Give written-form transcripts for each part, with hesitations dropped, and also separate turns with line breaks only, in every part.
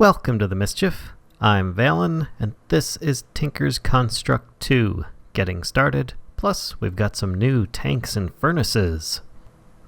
Welcome to the Mischief. I'm Vallen, and this is Tinker's Construct 2, getting started, plus we've got some new tanks and furnaces.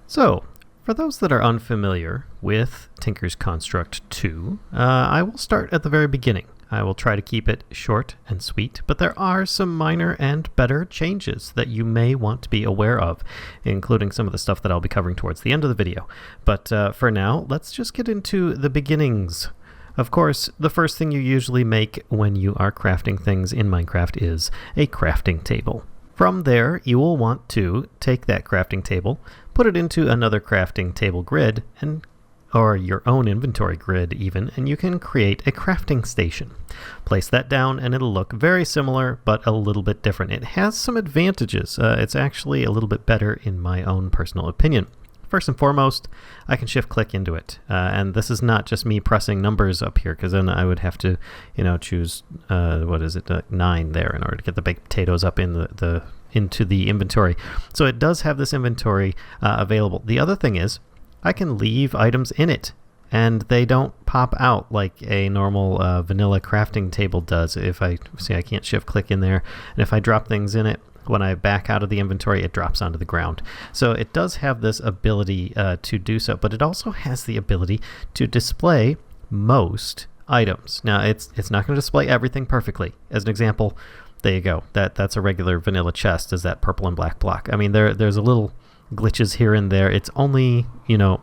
So, for those that are unfamiliar with Tinker's Construct 2, I will start at the very beginning. I will try to keep it short and sweet, but there are some minor and better changes that you may want to be aware of, including some of the stuff that I'll be covering towards the end of the video. But for now, let's just get into the beginnings. Of course, the first thing you usually make when you are crafting things in Minecraft is a crafting table. From there, you will want to take that crafting table, put it into another crafting table grid, or your own inventory grid even, and you can create a crafting station. Place that down and it'll look very similar, but a little bit different. It has some advantages. It's actually a little bit better in my own personal opinion. First and foremost, I can shift-click into it, and this is not just me pressing numbers up here, because then I would have to, choose 9 there in order to get the baked potatoes up in into the inventory. So it does have this inventory available. The other thing is, I can leave items in it, and they don't pop out like a normal vanilla crafting table does. If I see, I can't shift-click in there, and if I drop things in it, when I back out of the inventory, it drops onto the ground. So it does have this ability to do so, but it also has the ability to display most items. Now, it's not going to display everything perfectly. As an example, there you go. That's a regular vanilla chest, is that purple and black block. I mean, there's a little glitches here and there. It's only,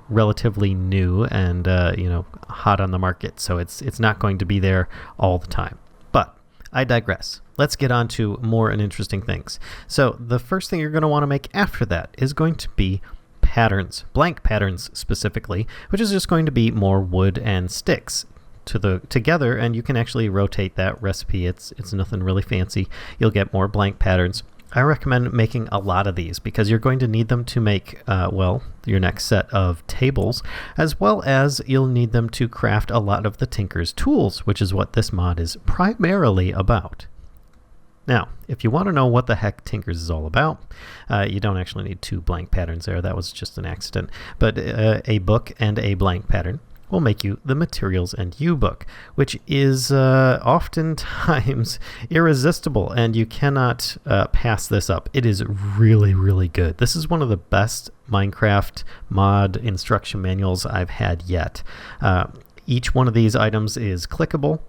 relatively new and, hot on the market, so it's not going to be there all the time. But I digress. Let's get on to more and interesting things. So the first thing you're going to want to make after that is going to be patterns, blank patterns specifically, which is just going to be more wood and sticks together, and you can actually rotate that recipe. It's nothing really fancy. You'll get more blank patterns. I recommend making a lot of these because you're going to need them to make, your next set of tables, as well as you'll need them to craft a lot of the Tinker's tools, which is what this mod is primarily about. Now, if you want to know what the heck Tinker's is all about, you don't actually need 2 blank patterns there. That was just an accident. But a book and a blank pattern will make you the Materials and You book, which is oftentimes irresistible, and you cannot pass this up. It is really, really good. This is one of the best Minecraft mod instruction manuals I've had yet. Each one of these items is clickable.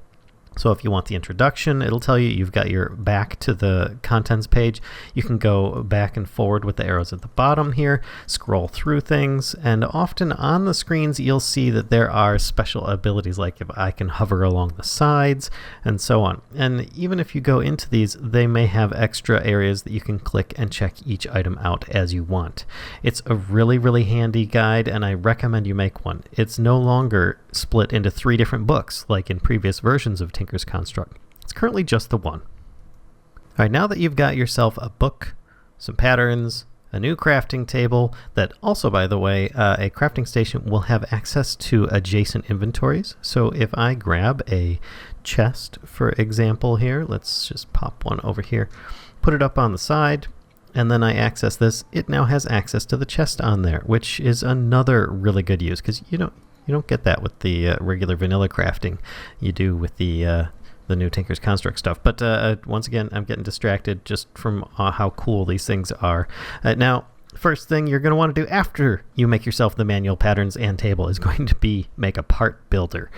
So if you want the introduction, it'll tell you you've got your back to the contents page. You can go back and forward with the arrows at the bottom here, scroll through things, and often on the screens you'll see that there are special abilities, like if I can hover along the sides and so on. And even if you go into these, they may have extra areas that you can click and check each item out as you want. It's a really, really handy guide, and I recommend you make one. It's no longer split into 3 different books like in previous versions of Tinker's Construct. It's currently just the one. Alright, now that you've got yourself a book, some patterns, a new crafting table that also, by the way, a crafting station will have access to adjacent inventories. So if I grab a chest, for example here, let's just pop one over here, put it up on the side, and then I access this, it now has access to the chest on there, which is another really good use, because you don't get that with the regular vanilla crafting. You do with the new Tinker's Construct stuff. But once again, I'm getting distracted just from how cool these things are. Now, first thing you're going to want to do after you make yourself the manual patterns and table is going to be make a part builder.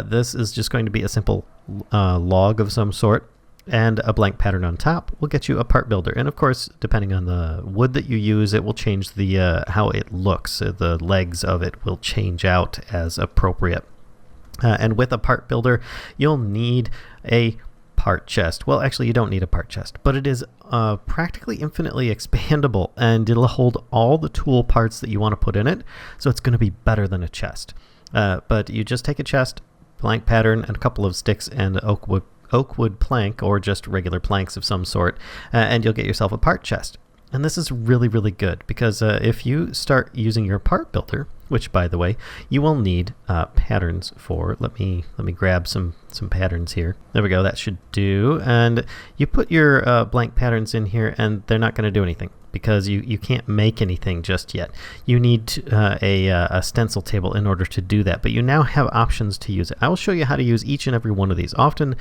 This is just going to be a simple log of some sort, and a blank pattern on top will get you a part builder. And of course, depending on the wood that you use, it will change the how it looks. The legs of it will change out as appropriate. And with a part builder, you'll need a part chest. Well, actually, you don't need a part chest, but it is practically infinitely expandable, and it'll hold all the tool parts that you want to put in it, so it's going to be better than a chest. But you just take a chest, blank pattern, and a couple of sticks and oakwood plank, or just regular planks of some sort, and you'll get yourself a part chest. And this is really, really good, because if you start using your part builder, which, by the way, you will need patterns for. Let me grab some patterns here. There we go. That should do. And you put your blank patterns in here, and they're not going to do anything. because you can't make anything just yet. You need a stencil table in order to do that, but you now have options to use it. I will show you how to use each and every one of these. Often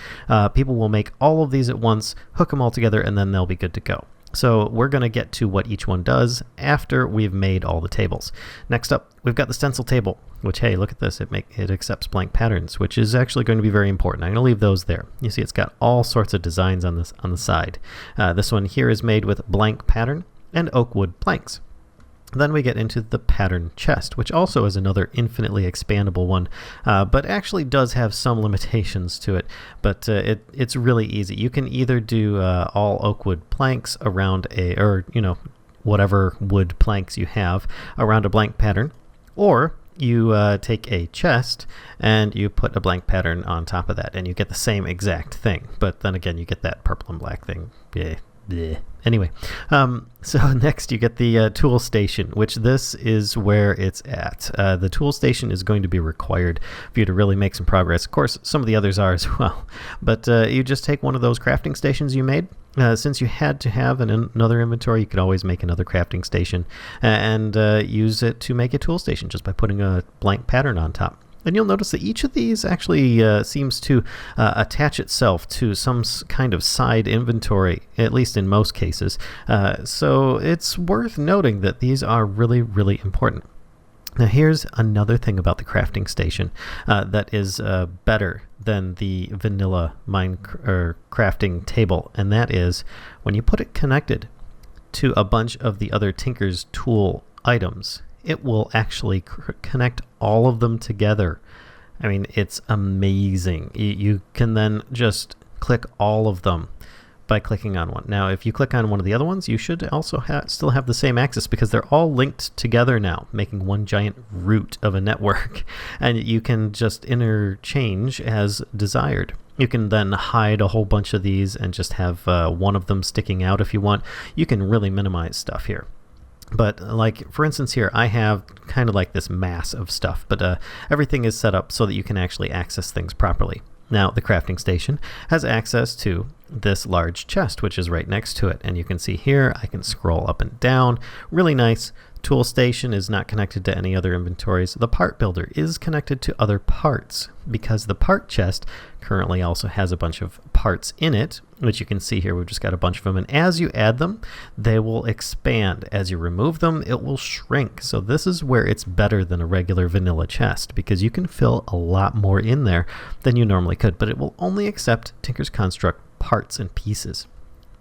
people will make all of these at once, hook them all together, and then they'll be good to go. So we're going to get to what each one does after we've made all the tables. Next up, we've got the stencil table, which, hey, look at this. It accepts blank patterns, which is actually going to be very important. I'm going to leave those there. You see it's got all sorts of designs on the side. This one here is made with blank pattern and oak wood planks. Then we get into the pattern chest, which also is another infinitely expandable one, but actually does have some limitations to it. But it's really easy. You can either do all oak wood planks around whatever wood planks you have around a blank pattern, or you take a chest and you put a blank pattern on top of that, and you get the same exact thing. But then again, you get that purple and black thing. Yeah. Blech. Anyway, so next you get the tool station, which this is where it's at. The tool station is going to be required for you to really make some progress. Of course, some of the others are as well, but you just take one of those crafting stations you made. Since you had to have another inventory, you could always make another crafting station and use it to make a tool station just by putting a blank pattern on top. And you'll notice that each of these actually seems to attach itself to some kind of side inventory, at least in most cases. So it's worth noting that these are really, really important. Now here's another thing about the crafting station that is better than the vanilla crafting table, and that is when you put it connected to a bunch of the other Tinker's tool items, it will actually connect all of them together. I mean, it's amazing. You can then just click all of them by clicking on one. Now, if you click on one of the other ones, you should also still have the same access because they're all linked together now, making one giant root of a network. And you can just interchange as desired. You can then hide a whole bunch of these and just have one of them sticking out if you want. You can really minimize stuff here. But like, for instance, here I have kind of like this mass of stuff, but everything is set up so that you can actually access things properly. Now, the crafting station has access to this large chest, which is right next to it. And you can see here, I can scroll up and down. Really nice. Tool station is not connected to any other inventories. The part builder is connected to other parts because the part chest currently also has a bunch of parts in it, which you can see here. We've just got a bunch of them. And as you add them, they will expand. As you remove them, it will shrink. So this is where it's better than a regular vanilla chest because you can fill a lot more in there than you normally could, but it will only accept Tinker's Construct parts and pieces.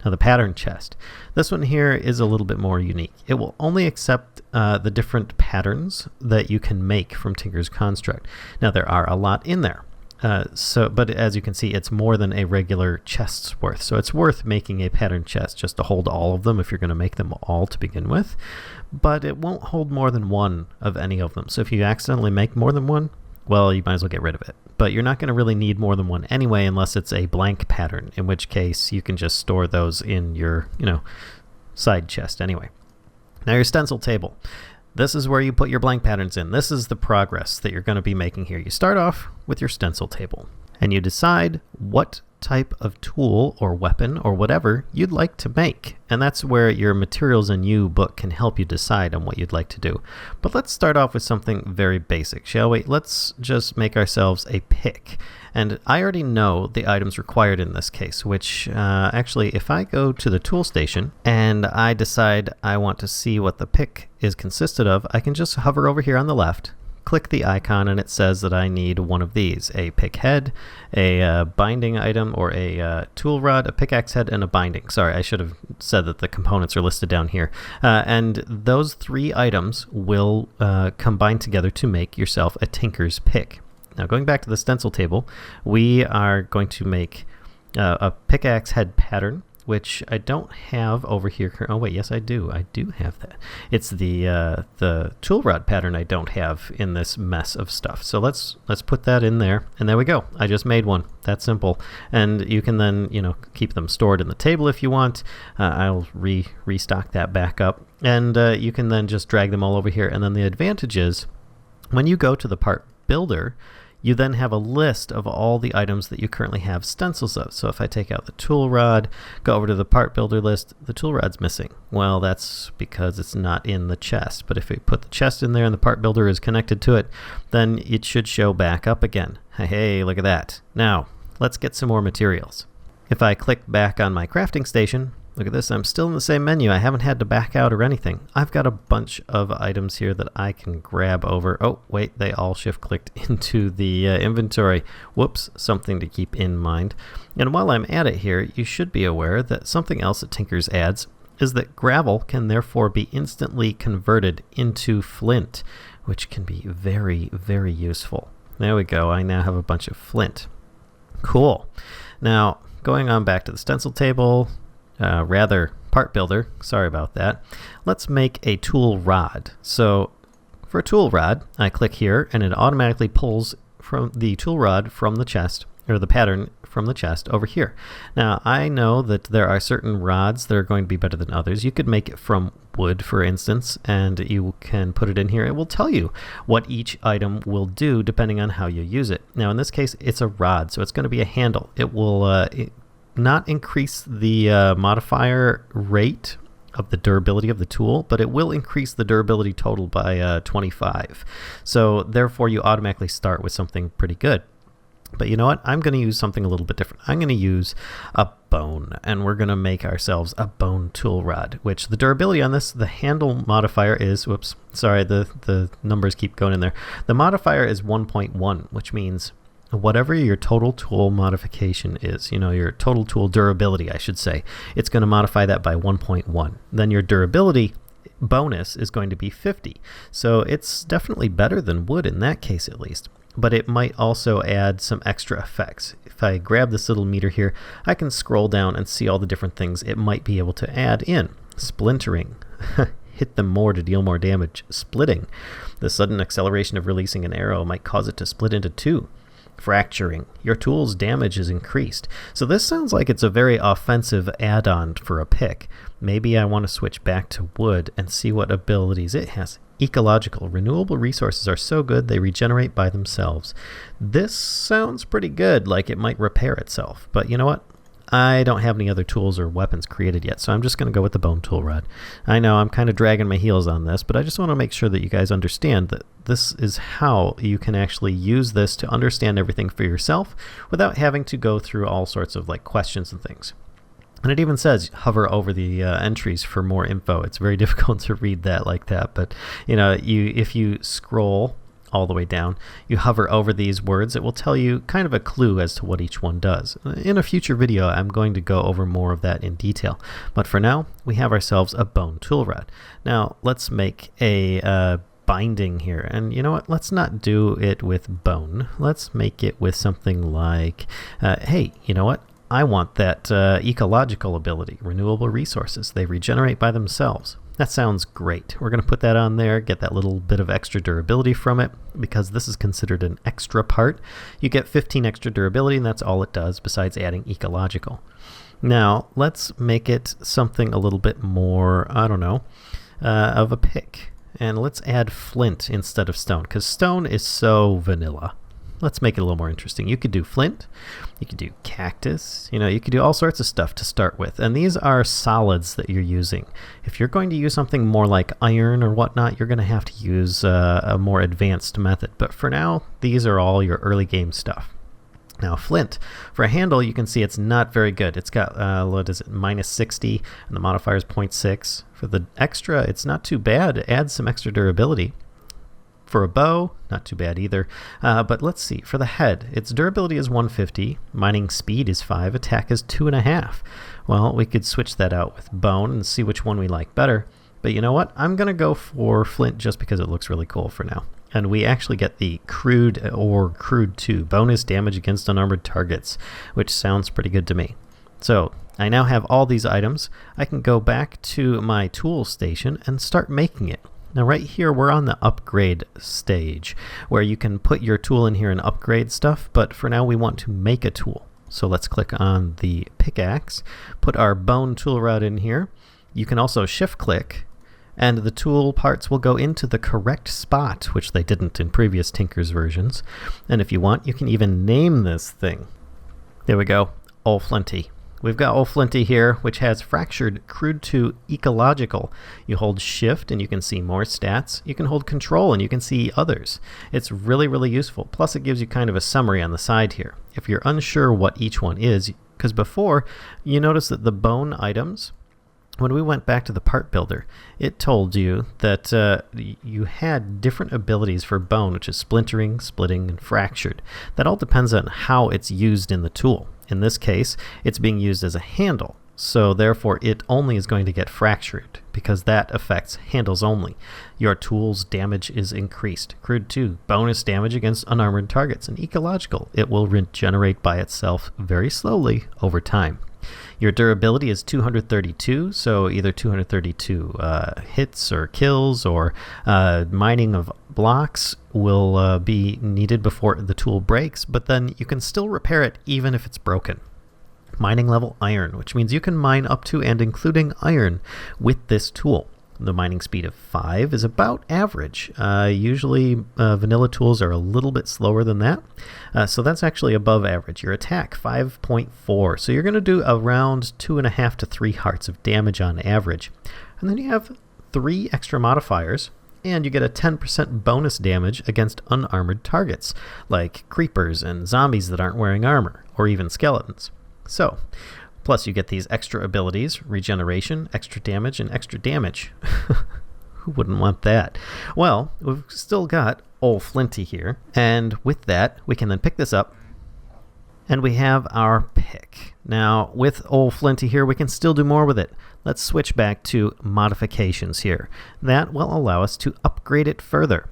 Now the pattern chest. This one here is a little bit more unique. It will only accept the different patterns that you can make from Tinker's Construct. Now there are a lot in there. But as you can see, it's more than a regular chest's worth. So it's worth making a pattern chest just to hold all of them if you're going to make them all to begin with. But it won't hold more than one of any of them. So if you accidentally make more than one, well, you might as well get rid of it. But you're not going to really need more than one anyway unless it's a blank pattern, in which case you can just store those in your, side chest anyway. Now your stencil table. This is where you put your blank patterns in. This is the progress that you're going to be making here. You start off with your stencil table, and you decide what type of tool or weapon or whatever you'd like to make. And that's where your Materials and You book can help you decide on what you'd like to do. But let's start off with something very basic, shall we? Let's just make ourselves a pick. And I already know the items required in this case, which actually, if I go to the tool station and I decide I want to see what the pick is consisted of, I can just hover over here on the left, click the icon, and it says that I need one of these: a pick head, a binding item, or a tool rod, a pickaxe head, and a binding. Sorry, I should have said that the components are listed down here. And those three items will combine together to make yourself a tinker's pick. Now, going back to the stencil table, we are going to make a pickaxe head pattern, which I don't have over here. Oh wait, yes I do. I do have that. It's the tool rod pattern I don't have in this mess of stuff. So let's put that in there, and there we go. I just made one. That's simple. And you can then keep them stored in the table if you want. I'll restock that back up, and you can then just drag them all over here. And then the advantage is when you go to the part builder, you then have a list of all the items that you currently have stencils of. So if I take out the tool rod, go over to the part builder list, the tool rod's missing. Well, that's because it's not in the chest. But if we put the chest in there and the part builder is connected to it, then it should show back up again. Hey, look at that. Now, let's get some more materials. If I click back on my crafting station, look at this, I'm still in the same menu. I haven't had to back out or anything. I've got a bunch of items here that I can grab over. Oh, wait, they all shift-clicked into the inventory. Whoops, something to keep in mind. And while I'm at it here, you should be aware that something else that Tinkers adds is that gravel can therefore be instantly converted into flint, which can be very, very useful. There we go, I now have a bunch of flint. Cool. Now, going on back to the stencil table, part builder, sorry about that. Let's make a tool rod. So for a tool rod, I click here and it automatically pulls from the tool rod from the chest, or the pattern from the chest over here. Now I know that there are certain rods that are going to be better than others. You could make it from wood, for instance, and you can put it in here. It will tell you what each item will do depending on how you use it. Now in this case it's a rod, so it's going to be a handle. It will not increase the modifier rate of the durability of the tool, but it will increase the durability total by 25. So therefore you automatically start with something pretty good. But you know what? I'm going to use something a little bit different. I'm going to use a bone, and we're going to make ourselves a bone tool rod, which the durability on this, the handle modifier is, whoops, sorry, the numbers keep going in there. The modifier is 1.1, which means whatever your total tool modification is, you know, your total tool durability, I should say, it's going to modify that by 1.1. Then your durability bonus is going to be 50. So it's definitely better than wood in that case, at least. But it might also add some extra effects. If I grab this little meter here, I can scroll down and see all the different things it might be able to add in. Splintering. Hit them more to deal more damage. Splitting. The sudden acceleration of releasing an arrow might cause it to split into two. Fracturing. Your tool's damage is increased. So this sounds like it's a very offensive add-on for a pick. Maybe I want to switch back to wood and see what abilities it has. Ecological. Renewable resources are so good they regenerate by themselves. This sounds pretty good, like it might repair itself. But you know what? I don't have any other tools or weapons created yet, so I'm just going to go with the bone tool rod. I know I'm kind of dragging my heels on this, but I just want to make sure that you guys understand that this is how you can actually use this to understand everything for yourself without having to go through all sorts of like questions and things. And it even says hover over the entries for more info. It's very difficult to read that like that, but you know, if you scroll all the way down, you hover over these words, it will tell you kind of a clue as to what each one does. In a future video, I'm going to go over more of that in detail. But for now, we have ourselves a bone tool rod. Now, let's make a binding here. And you know what? Let's not do it with bone. Let's make it with something like, hey, you know what? I want that ecological ability, renewable resources. They regenerate by themselves. That sounds great. We're going to put that on there, get that little bit of extra durability from it, because this is considered an extra part. You get 15 extra durability, and that's all it does besides adding ecological. Now, let's make it something a little bit more, I don't know, of a pick. And let's add flint instead of stone, because stone is so vanilla. Let's make it a little more interesting. You could do flint, you could do cactus, you know, you could do all sorts of stuff to start with. And these are solids that you're using. If you're going to use something more like iron or whatnot, you're going to have to use a more advanced method. But for now, these are all your early game stuff. Now flint, for a handle, you can see it's not very good. It's got, what is it, -60, and the modifier is 0.6. For the extra, it's not too bad. It adds some extra durability. For a bow, not too bad either. But let's see. For the head, its durability is 150, mining speed is 5, attack is 2.5. Well, we could switch that out with bone and see which one we like better. But you know what? I'm going to go for flint just because it looks really cool for now. And we actually get the crude or crude 2, bonus damage against unarmored targets, which sounds pretty good to me. So I now have all these items. I can go back to my tool station and start making it. Now right here we're on the upgrade stage where you can put your tool in here and upgrade stuff, but for now we want to make a tool. So let's click on the pickaxe, put our bone tool rod in here. You can also shift click and the tool parts will go into the correct spot, which they didn't in previous Tinker's versions. And if you want, you can even name this thing. There we go, Old Flinty. We've got Old Flinty here, which has Fractured, Crude to Ecological. You hold Shift and you can see more stats. You can hold Control and you can see others. It's really, really useful. Plus it gives you kind of a summary on the side here. If you're unsure what each one is, because before you notice that the bone items, when we went back to the part builder, it told you that you had different abilities for bone, which is splintering, splitting, and fractured. That all depends on how it's used in the tool. In this case, it's being used as a handle, so therefore it only is going to get fractured, because that affects handles only. Your tool's damage is increased. Crude 2, bonus damage against unarmored targets. And ecological, it will regenerate by itself very slowly over time. Your durability is 232, so either 232 hits or kills or mining of blocks will be needed before the tool breaks, but then you can still repair it even if it's broken. Mining level iron, which means you can mine up to and including iron with this tool. The mining speed of 5 is about average. Usually vanilla tools are a little bit slower than that, so that's actually above average. Your attack, 5.4, so you're going to do around 2.5 to 3 hearts of damage on average. And then you have 3 extra modifiers, and you get a 10% bonus damage against unarmored targets, like creepers and zombies that aren't wearing armor, or even skeletons. So, plus you get these extra abilities, regeneration, extra damage, and extra damage. Who wouldn't want that? Well, we've still got Old Flinty here, and with that, we can then pick this up, and we have our pick. Now, with Old Flinty here, we can still do more with it. Let's switch back to modifications here. That will allow us to upgrade it further.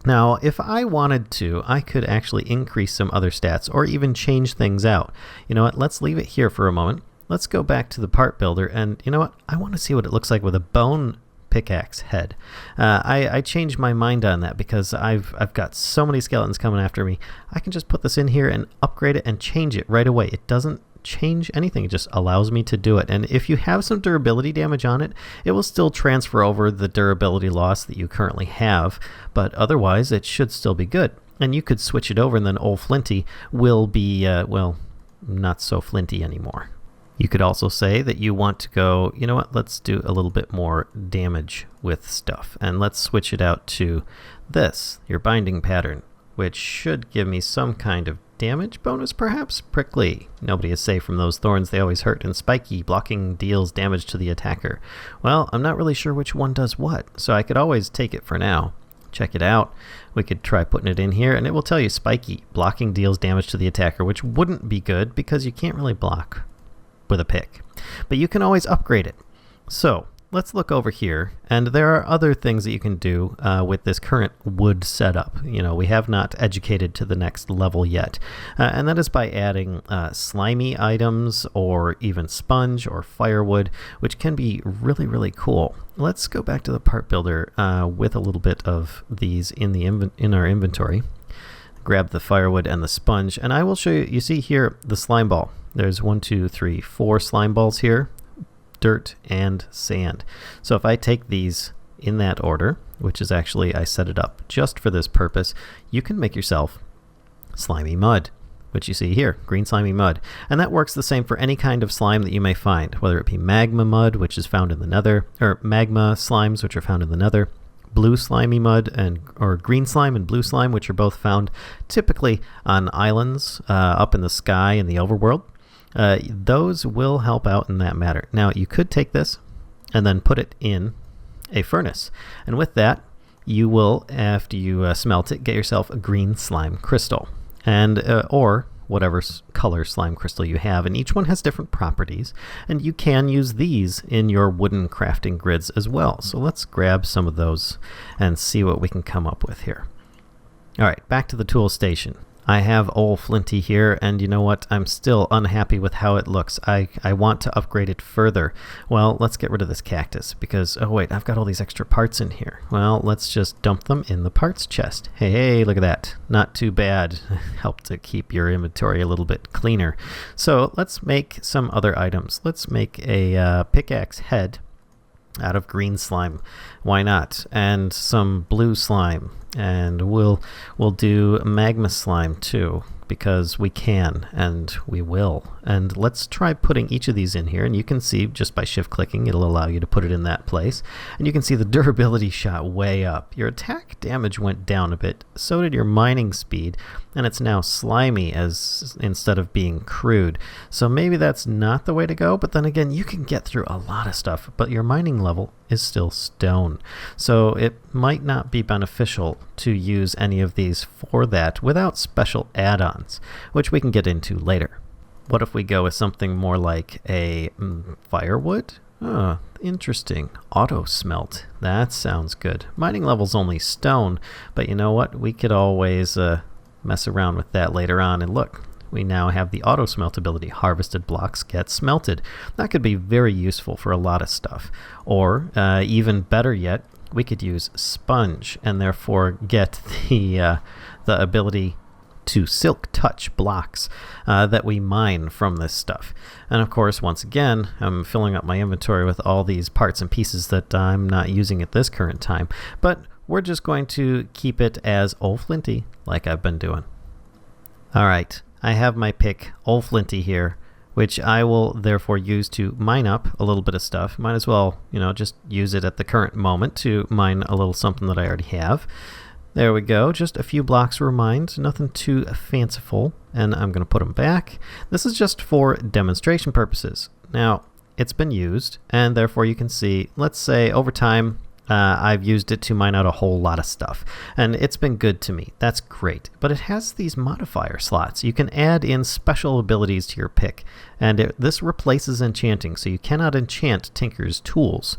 Now, if I wanted to, I could actually increase some other stats or even change things out. You know what? Let's leave it here for a moment. Let's go back to the part builder, and you know what? I want to see what it looks like with a bone pickaxe head. I changed my mind on that because I've got so many skeletons coming after me. I can just put this in here and upgrade it and change it right away. It doesn't change anything. It just allows me to do it. And if you have some durability damage on it, it will still transfer over the durability loss that you currently have, but otherwise it should still be good. And you could switch it over and then Old Flinty will be, well, not so flinty anymore. You could also say that you want to go, you know what, let's do a little bit more damage with stuff. And let's switch it out to this, your binding pattern, which should give me some kind of damage bonus, perhaps? Prickly. Nobody is safe from those thorns. They always hurt. And spiky. Blocking deals damage to the attacker. Well, I'm not really sure which one does what, so I could always take it for now. Check it out. We could try putting it in here, and it will tell you spiky. Blocking deals damage to the attacker, which wouldn't be good because you can't really block with a pick. But you can always upgrade it. So, let's look over here, and there are other things that you can do with this current wood setup. You know, we have not educated to the next level yet, and that is by adding slimy items or even sponge or firewood, which can be really, really cool. Let's go back to the part builder with a little bit of these in our inventory. Grab the firewood and the sponge, and I will show you. You see here the slime ball. There's 1, 2, 3, 4 slime balls here. Dirt and sand. So if I take these in that order, which is actually I set it up just for this purpose, you can make yourself slimy mud, which you see here, green slimy mud. And that works the same for any kind of slime that you may find, whether it be magma mud, which is found in the nether, or magma slimes, which are found in the nether, blue slimy mud, or green slime and blue slime, which are both found typically on islands up in the sky in the overworld. Those will help out in that matter. Now, you could take this and then put it in a furnace. And with that, you will, after you smelt it, get yourself a green slime crystal. And or whatever color slime crystal you have. And each one has different properties. And you can use these in your wooden crafting grids as well. So let's grab some of those and see what we can come up with here. All right, back to the tool station. I have Old Flinty here, and you know what? I'm still unhappy with how it looks. I want to upgrade it further. Well, let's get rid of this cactus, because, oh wait, I've got all these extra parts in here. Well, let's just dump them in the parts chest. Hey, look at that. Not too bad. Help to keep your inventory a little bit cleaner. So let's make some other items. Let's make a pickaxe head. out of green slime. Why not? And some blue slime. And we'll do magma slime too, because we can and we will. And let's try putting each of these in here, and you can see just by shift clicking it'll allow you to put it in that place, and you can see the durability shot way up. Your attack damage went down a bit, so did your mining speed, and it's now slimy as instead of being crude. So maybe that's not the way to go, but then again, you can get through a lot of stuff, but your mining level is still stone. So it might not be beneficial to use any of these for that without special add-ons, which we can get into later. What if we go with something more like a firewood? Oh, interesting. Auto smelt. That sounds good. Mining level's only stone, but you know what? We could always mess around with that later on. And look, we now have the auto smelt ability. Harvested blocks get smelted. That could be very useful for a lot of stuff. Or even better yet, we could use sponge and therefore get the ability to silk touch blocks that we mine from this stuff. And of course, once again, I'm filling up my inventory with all these parts and pieces that I'm not using at this current time, but we're just going to keep it as Old Flinty like I've been doing. Alright, I have my pick Old Flinty here, which I will therefore use to mine up a little bit of stuff. Might as well, just use it at the current moment to mine a little something that I already have. There we go, just a few blocks were mined, nothing too fanciful, and I'm going to put them back. This is just for demonstration purposes. Now, it's been used, and therefore you can see, let's say over time, I've used it to mine out a whole lot of stuff, and it's been good to me. That's great, but it has these modifier slots. You can add in special abilities to your pick, and this replaces enchanting, so you cannot enchant Tinker's tools,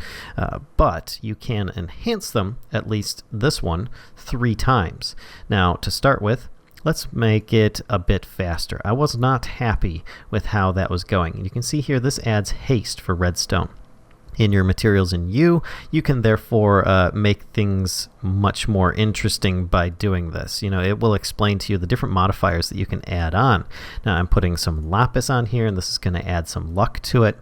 but you can enhance them, at least this one, 3 times. Now, to start with, let's make it a bit faster. I was not happy with how that was going, and you can see here this adds haste for redstone. In your materials in U, you can therefore make things much more interesting by doing this. It will explain to you the different modifiers that you can add on. Now I'm putting some lapis on here, and this is going to add some luck to it.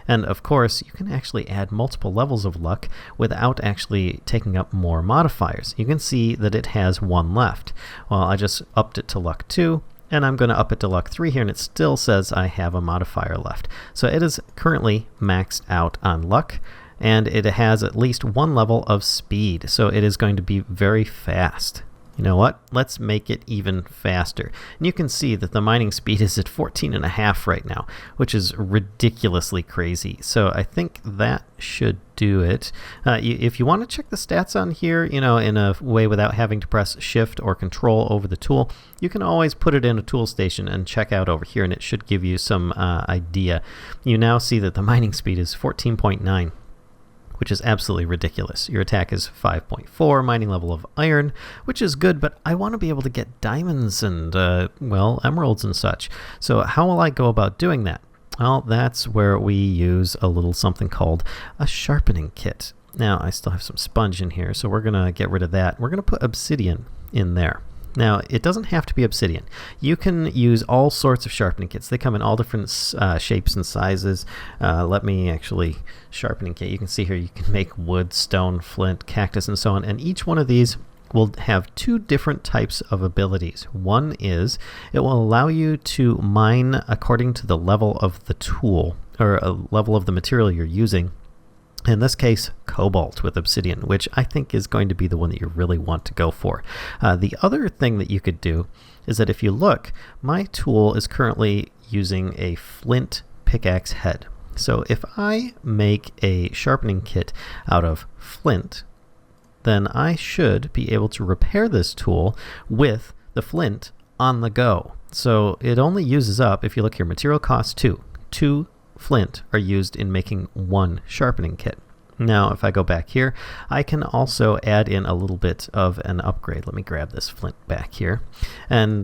And of course, you can actually add multiple levels of luck without actually taking up more modifiers. You can see that it has 1 left. Well, I just upped it to luck 2. And I'm going to up it to luck 3 here, and it still says I have a modifier left. So it is currently maxed out on luck, and it has at least 1 level of speed, so it is going to be very fast. You know what? Let's make it even faster. And you can see that the mining speed is at 14.5 right now, which is ridiculously crazy. So I think that should do it. If you want to check the stats on here, in a way without having to press Shift or Control over the tool, you can always put it in a tool station and check out over here, and it should give you some idea. You now see that the mining speed is 14.9. which is absolutely ridiculous. Your attack is 5.4, mining level of iron, which is good, but I want to be able to get diamonds and, emeralds and such. So how will I go about doing that? Well, that's where we use a little something called a Sharpening Kit. Now, I still have some sponge in here, so we're going to get rid of that. We're going to put obsidian in there. Now, it doesn't have to be obsidian. You can use all sorts of sharpening kits. They come in all different shapes and sizes. Let me actually sharpening kit. You can see here you can make wood, stone, flint, cactus, and so on. And each one of these will have 2 different types of abilities. One is it will allow you to mine according to the level of the tool or a level of the material you're using. In this case, cobalt with obsidian, which I think is going to be the one that you really want to go for. The other thing that you could do is that if you look, my tool is currently using a flint pickaxe head. So if I make a sharpening kit out of flint, then I should be able to repair this tool with the flint on the go. So it only uses up, if you look here, material cost 2. 2 flint are used in making 1 sharpening kit. Now, if I go back here, I can also add in a little bit of an upgrade. Let me grab this flint back here, and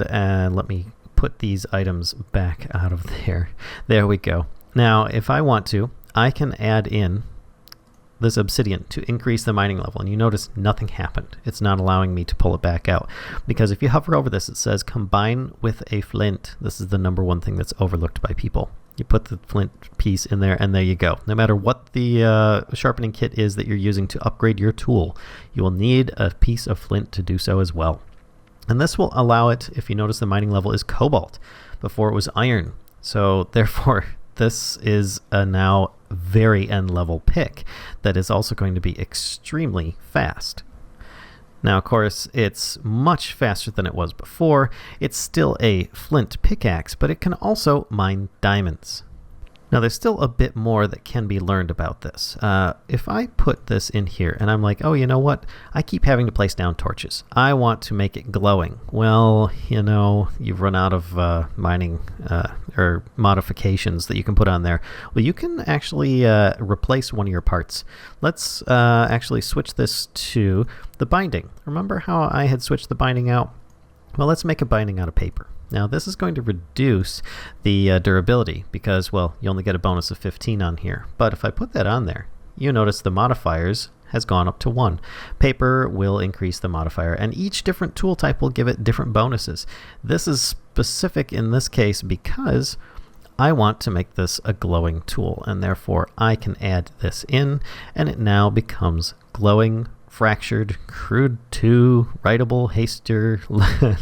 let me put these items back out of there. There we go. Now, if I want to, I can add in this obsidian to increase the mining level, and you notice nothing happened. It's not allowing me to pull it back out, because if you hover over this, it says combine with a flint. This is the #1 thing that's overlooked by people. You put the flint piece in there, and there you go. No matter what the sharpening kit is that you're using to upgrade your tool, you will need a piece of flint to do so as well. And this will allow it, if you notice the mining level is cobalt. Before it was iron. So therefore, this is a now very end level pick that is also going to be extremely fast. Now, of course, it's much faster than it was before. It's still a flint pickaxe, but it can also mine diamonds. Now, there's still a bit more that can be learned about this. If I put this in here and I'm like, oh, you know what? I keep having to place down torches. I want to make it glowing. Well, you know, you've run out of mining or modifications that you can put on there. Well, you can actually replace one of your parts. Let's actually switch this to the binding. Remember how I had switched the binding out? Well, let's make a binding out of paper. Now, this is going to reduce the durability because, well, you only get a bonus of 15 on here. But if I put that on there, you notice the modifiers has gone up to 1. Paper will increase the modifier, and each different tool type will give it different bonuses. This is specific in this case because I want to make this a glowing tool, and therefore I can add this in, and it now becomes glowing, fractured, crude 2, writable, haster,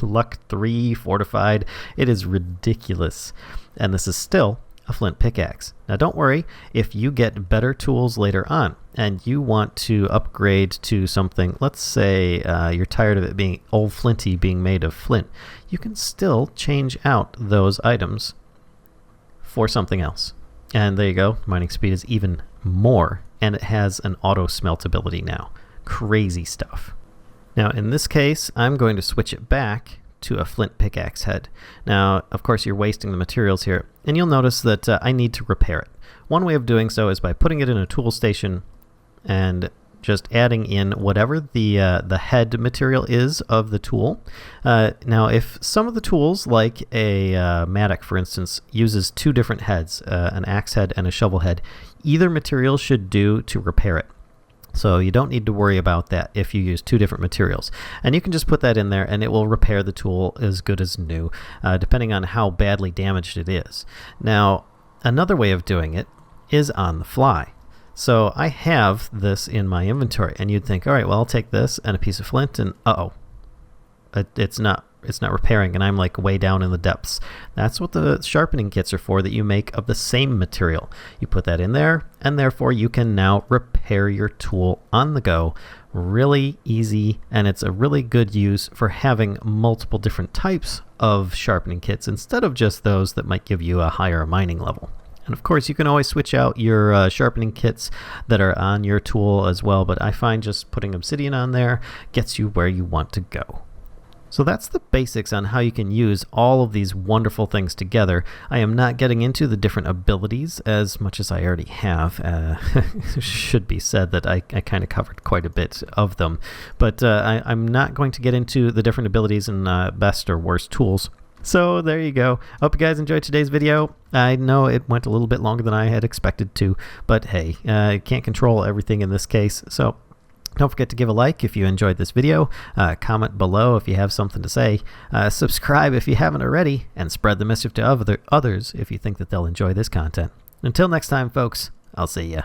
luck 3, fortified. It is ridiculous. And this is still a flint pickaxe. Now don't worry, if you get better tools later on and you want to upgrade to something, let's say you're tired of it being old flinty being made of flint, you can still change out those items for something else. And there you go, mining speed is even more, and it has an auto smelt ability now. Crazy stuff. Now in this case, I'm going to switch it back to a flint pickaxe head. Now, of course, you're wasting the materials here, and you'll notice that I need to repair it. One way of doing so is by putting it in a tool station and just adding in whatever the head material is of the tool. Now, if some of the tools, like a mattock, for instance, uses 2 different heads, an axe head and a shovel head, either material should do to repair it. So you don't need to worry about that if you use 2 different materials. And you can just put that in there and it will repair the tool as good as new, depending on how badly damaged it is. Now, another way of doing it is on the fly. So I have this in my inventory, and you'd think, all right, well, I'll take this and a piece of flint, and it's not repairing, and I'm like way down in the depths. That's what the sharpening kits are for, that you make of the same material. You put that in there, and therefore you can now repair your tool on the go. Really easy, and it's a really good use for having multiple different types of sharpening kits instead of just those that might give you a higher mining level. And of course, you can always switch out your sharpening kits that are on your tool as well, but I find just putting obsidian on there gets you where you want to go. So that's the basics on how you can use all of these wonderful things together. I am not getting into the different abilities as much as I already have. Should be said that I kind of covered quite a bit of them. But I'm not going to get into the different abilities and best or worst tools. So there you go. Hope you guys enjoyed today's video. I know it went a little bit longer than I had expected to, but hey, can't control everything in this case. So don't forget to give a like if you enjoyed this video, comment below if you have something to say, subscribe if you haven't already, and spread the mischief to others if you think that they'll enjoy this content. Until next time, folks, I'll see ya.